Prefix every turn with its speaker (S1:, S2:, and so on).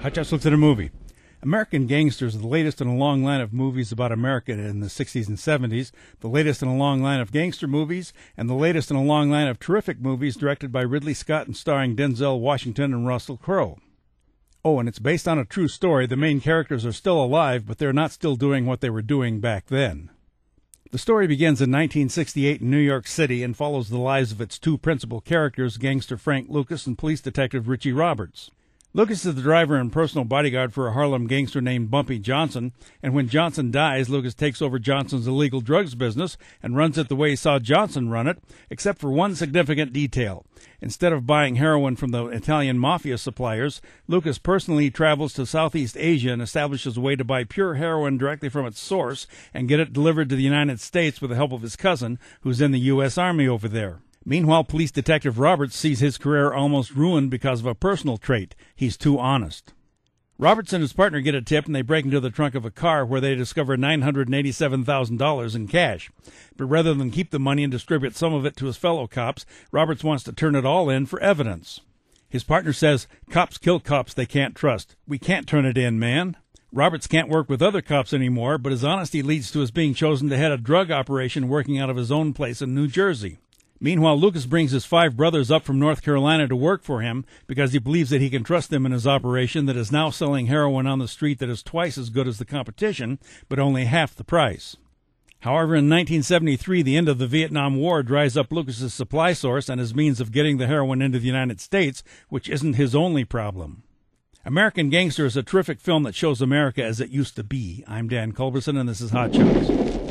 S1: Hot Shots looks at a movie. American Gangster is the latest in a long line of movies about America in the 60s and 70s, the latest in a long line of gangster movies, and the latest in a long line of terrific movies directed by Ridley Scott and starring Denzel Washington and Russell Crowe. Oh, and it's based on a true story. The main characters are still alive, but they're not still doing what they were doing back then. The story begins in 1968 in New York City and follows the lives of its two principal characters, gangster Frank Lucas and police detective Richie Roberts. Lucas is the driver and personal bodyguard for a Harlem gangster named Bumpy Johnson, and when Johnson dies, Lucas takes over Johnson's illegal drugs business and runs it the way he saw Johnson run it, except for one significant detail. Instead of buying heroin from the Italian Mafia suppliers, Lucas personally travels to Southeast Asia and establishes a way to buy pure heroin directly from its source and get it delivered to the United States with the help of his cousin, who's in the U.S. Army over there. Meanwhile, police detective Roberts sees his career almost ruined because of a personal trait. He's too honest. Roberts and his partner get a tip, and they break into the trunk of a car where they discover $987,000 in cash. But rather than keep the money and distribute some of it to his fellow cops, Roberts wants to turn it all in for evidence. His partner says, "Cops kill cops they can't trust. We can't turn it in, man." Roberts can't work with other cops anymore, but his honesty leads to his being chosen to head a drug operation working out of his own place in New Jersey. Meanwhile, Lucas brings his 5 brothers up from North Carolina to work for him because he believes that he can trust them in his operation that is now selling heroin on the street that is twice as good as the competition, but only half the price. However, in 1973, the end of the Vietnam War dries up Lucas's supply source and his means of getting the heroin into the United States, which isn't his only problem. American Gangster is a terrific film that shows America as it used to be. I'm Dan Culberson, and this is Hot Shots.